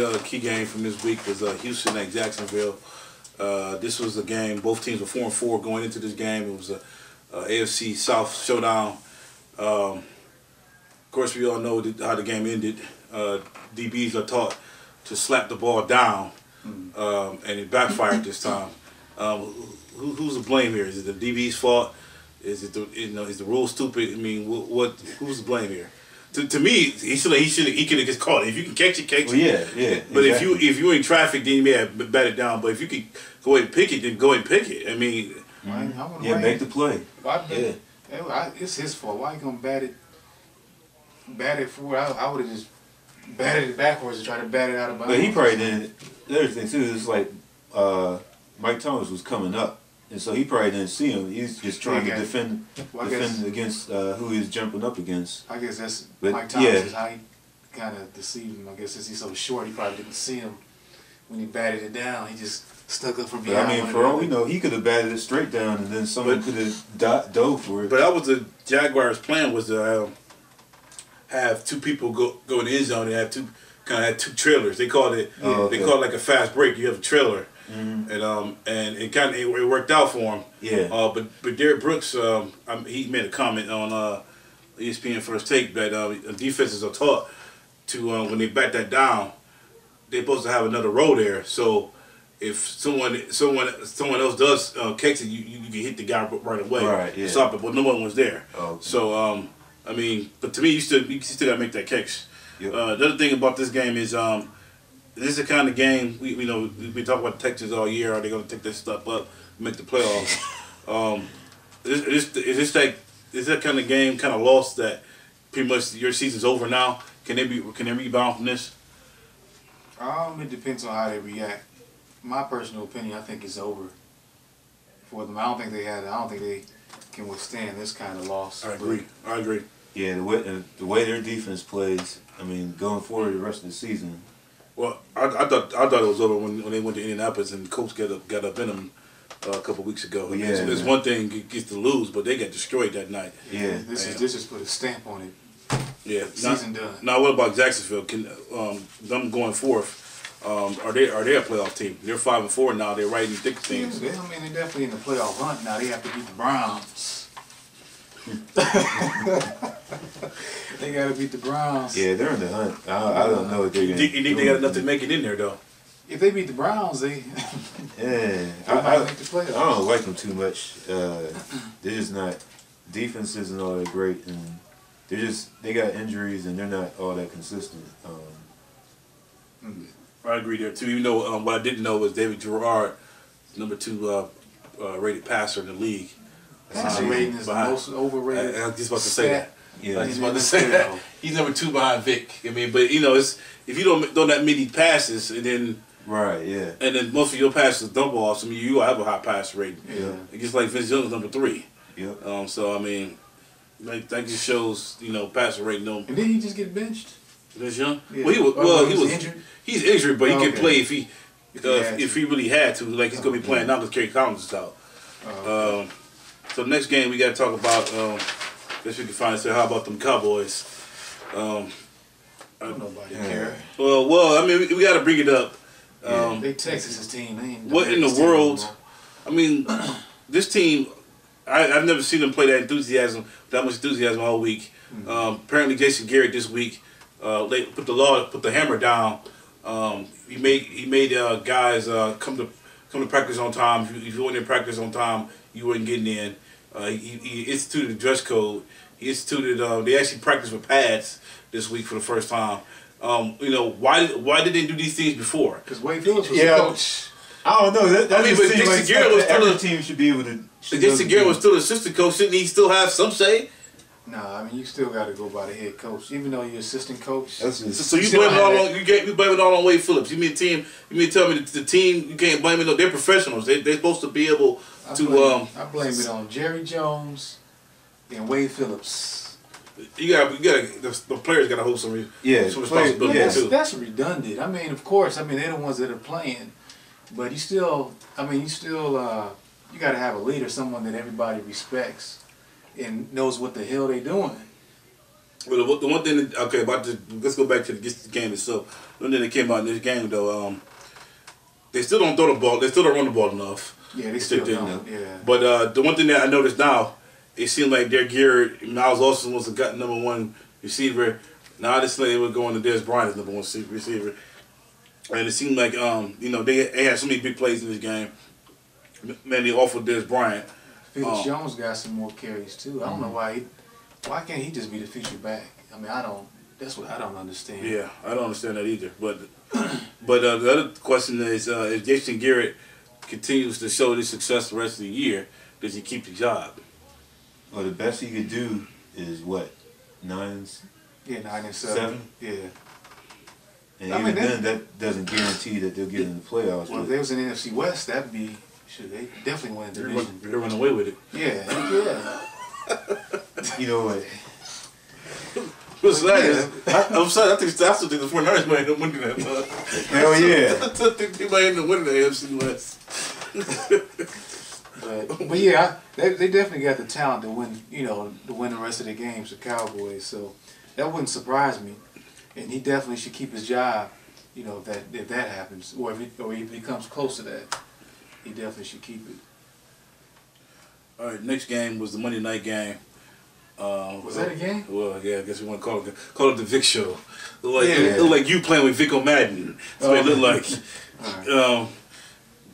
other key game from this week was Houston at Jacksonville. This was a game. Both teams were 4-4 going into this game. It was a AFC South showdown. Of course, we all know how the game ended. DBs are taught to slap the ball down, and it backfired this time. Who's to blame here? Is it the DB's fault? Is it is the rule stupid? I mean, who's to blame here? To me, he could have just caught it. If you can catch it, catch it. Well, yeah. But exactly. if you're in traffic, then you may have bat it down. But if you could go ahead and pick it, then go ahead and pick it. I mean, make the play. It's his fault. Why you gonna bat it forward? I would have just batted it backwards and tried to bat it out of bounds. But he probably didn't. The other thing too is like Mike Thomas was coming up. And so he probably didn't see him. He's just trying to defend against who he's jumping up against. I guess that's Mike Thomas is how he kind of deceived him. I guess since he's so short, he probably didn't see him when he batted it down. He just stuck up from behind. But I mean, for all we know, he could have batted it straight down, and then someone could have dove for it. But that was the Jaguars' plan, was to have two people go in the end zone and have two trailers. They called it they call it like a fast break. You have a trailer. And it worked out for him. Yeah. But Derek Brooks, he made a comment on ESPN First Take that defenses are taught to when they bat that down, they're supposed to have another row there. So if someone else does catch it, you can hit the guy right away. Right. Yeah. Stop it, but no one was there. Okay. So I mean, but to me, you still gotta make that catch. Yep. The other thing about this game is. This is the kind of game we talk about Texas all year. Are they going to take this stuff up, make the playoffs? Is that kind of game, kind of lost that pretty much your season's over now? Can they rebound from this? It depends on how they react. My personal opinion, I think it's over for them. I don't think they can withstand this kind of loss. I agree. Yeah, the way their defense plays, I mean, going forward the rest of the season. Well, I thought it was over when they went to Indianapolis and the coach got up in them a couple of weeks ago. Well, yeah, there's one thing gets to lose, but they got destroyed that night. Yeah, this just put a stamp on it. Yeah, season done. Now, what about Jacksonville? Can them going forth? Are they a playoff team? They're 5-4 now. They're right in the thick of things. Yeah, I mean, they're definitely in the playoff hunt now. They have to beat the Browns. They gotta beat the Browns. Yeah, they're in the hunt. I don't know what they're gonna. You think they got enough to make it in there though? If they beat the Browns, they I make the playoffs. I don't like them too much. They're just not. Defense isn't all that great, and they got injuries and they're not all that consistent. I agree there too. Even though what I didn't know was David Gerard, number 2 rated passer in the league. Passer rating is the most overrated. I was just about to say that. Yeah, I was about to say that. He's number 2 behind Vic. I mean, but it's if you don't throw that many passes and then and then most of your passes dump offs. I mean, you have a high pass rating. Yeah, it's just like Vince Young's number 3. Yeah. So I mean, that just shows passer rating. And then he just get benched. Vince Young? Yeah. Well, he was injured. He's injured, but he can play if he really had to. Like he's gonna be playing now because Kerry Collins is out. So next game we got to talk about. Guess we can find out. How about them Cowboys? Nobody care. Well, I mean we got to bring it up. They Texas's team. What in the world? I mean, this team. I've never seen them play that much enthusiasm all week. Apparently, Jason Garrett this week put the hammer down. He made guys come to practice on time. If you weren't in practice on time, you weren't getting in. He instituted a dress code. He instituted. They actually practiced with pads this week for the first time. Why did they do these things before? Because Wade Phillips was the coach. I don't know. That but Jason Garrett was still every team should be able to. Jason Garrett was still assistant coach. Shouldn't he still have some say? Nah, I mean you still got to go by the head coach, even though you're assistant coach. So you blame it all on Wade Phillips. You mean tell me the team you can't blame it? They're professionals. They're supposed to be able to. I blame it on Jerry Jones and Wade Phillips. The players got to hold some responsibility too. That's redundant. I mean, of course, they're the ones that are playing, but you got to have a leader, someone that everybody respects and knows what the hell they're doing. Well, the one thing that, okay, let's go back to the game itself. The one thing that came out in this game though, they still don't throw the ball. They still don't run the ball enough. Yeah, they still don't. Yeah. But the one thing that I noticed now, it seemed like they're geared. Miles Austin was the #1 receiver. Now this they were going to Dez Bryant as #1 receiver, and it seemed like they had so many big plays in this game. Mainly off of Dez Bryant. Felix Jones got some more carries too. I don't know why can't he just be the feature back? I mean, that's what I don't understand. Yeah, I don't understand that either. But the other question is, if Jason Garrett continues to show this success the rest of the year, does he keep the job? Well, the best he could do is what, 9? Yeah, 9 and 7. Yeah. And even then, that doesn't guarantee that they'll get in the playoffs. Well, if they was in the NFC West, that'd be they definitely win the division. They run away with it. Yeah. You know what? What's that? I'm sorry. I still think the 49ers might end up winning that. Hell yeah. I still think they might end up winning the AFC West. but yeah, they definitely got the talent to win. To win the rest of the games, the Cowboys. So that wouldn't surprise me. And he definitely should keep his job. If that happens, or if he comes close to that, he definitely should keep it. All right, next game was the Monday night game. Was that a game? Well, yeah, I guess we want to call it the Vic Show. It looked like you playing with Vic O'Madden. That's what it looked like. Right.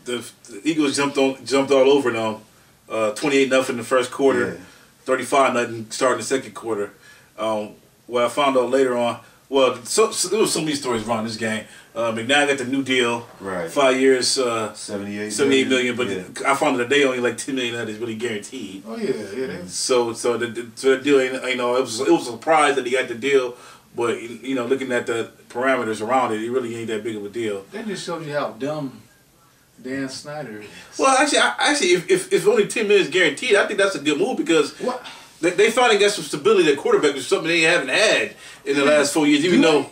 The Eagles jumped all over them. 28-0 in the first quarter, 35-0 starting the second quarter. What I found out later on, there was so many stories around this game. McNabb got the new deal, right? 5 years, 78 million. But I found that they only like $10 million that is really guaranteed. Oh yeah. So the deal, it was a surprise that he got the deal, but looking at the parameters around it, it really ain't that big of a deal. That just shows you how dumb Dan Snyder is. Well, actually, if only $10 million is guaranteed, I think that's a good move because they finally got some stability at quarterback, which is something they haven't had in the last 4 years. Even though,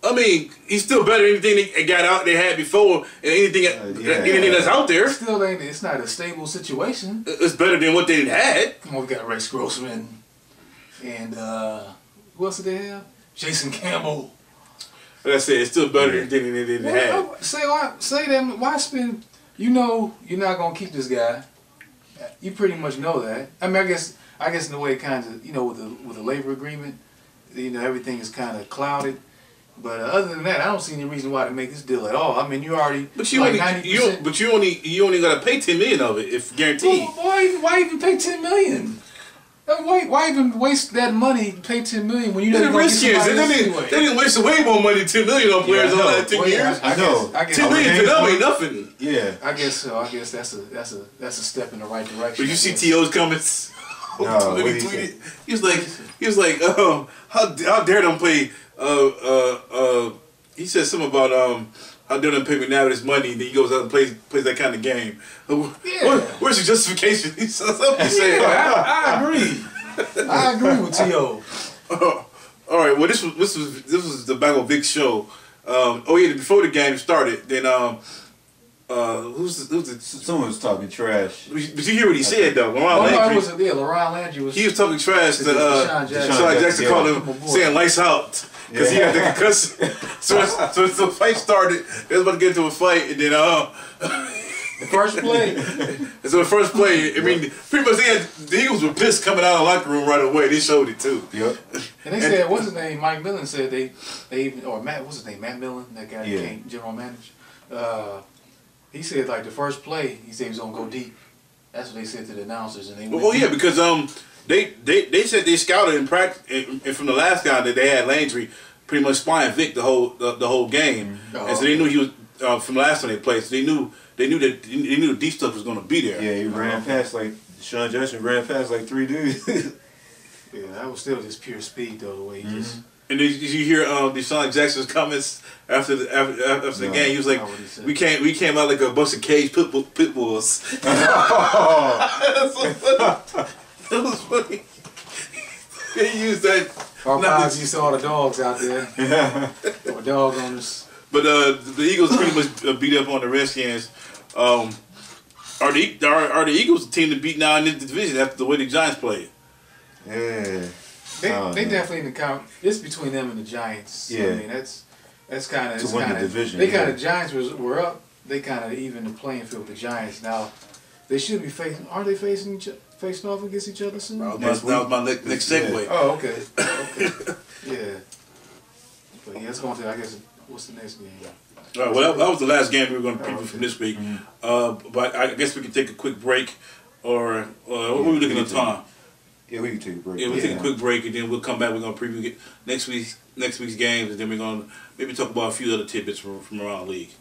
I mean, he's still better than anything they had before, and anything that's out there. Still ain't. It's not a stable situation. It's better than what they had. Come on, we got Rex Grossman, and who else did they have? Jason Campbell. Like I said, it's still better than anything they didn't have. Say that. Why spend? You're not gonna keep this guy. You pretty much know that. I mean, I guess in the way kind of with the labor agreement, everything is kind of clouded. But other than that, I don't see any reason why to make this deal at all. I mean, you already you only got to pay $10 million of it if guaranteed. Well, why even pay $10 million? Why even waste that money? Pay $10 million when you know you're risk years. They didn't waste way more money than $10 million on players over that 10 years. I know. $10 million to them ain't nothing. Yeah. I guess so. I guess that's a step in the right direction. But you see T.O.'s comments. No, he was like, how dare them play? He said something about how dare them pay McNabb his money, and then he goes out and plays that kind of game. Where's your justification? He said something. I agree. I agree with T.O. All right. Well, this was the Bang Vic show. Before the game started, then who's the someone was talking trash. But you hear what he said though. Laurent Landry was. He was talking trash to Deshaun Jackson, called him saying "lights out" because he had the concussion. So the fight started. They was about to get into a fight, and then the first play. So the first play, I mean, pretty much the Eagles were pissed coming out of the locker room right away. They showed it too. Yep. And they said, what's his name? Mike Millen said what's his name? Matt Millen, that guy that came general manager. He said like the first play, he said he was gonna go deep. That's what they said to the announcers, and they went deep. Because they said they scouted in practice, and from the last guy that they had Landry pretty much spying Vic the whole game, and so they knew he was from the last time they played. So they knew the deep stuff was gonna be there. Yeah, he ran past Deshaun Jackson ran past 3 dudes. Yeah, that was still just pure speed though, the way he just. And did you hear Deshaun Jackson's comments after the game? He was like, "We came out like a bunch of caged pit bulls." That was funny. He used that. You saw the dogs out there. There were dog owners. But the Eagles pretty much beat up on the Redskins. Are the Eagles the team to beat now in this division after the way the Giants played? Yeah. They definitely in the count. It's between them and the Giants. Yeah. I mean, that's kind of to win the division. They kind of Giants were up. They kind of even the playing field with the Giants. Now they should be facing. Aren't they facing off against each other soon? That was my next segue. Yeah. Oh, okay. Okay. Yeah. But yeah, it's going to. I guess what's the next game? All right, well, that was the last game we were going to preview from this week. But I guess we can take a quick break, or what were we looking at time? Yeah, we can take a break. Yeah, we'll take a quick break, and then we'll come back. We're going to preview next week's games, and then we're going to maybe talk about a few other tidbits from around the league.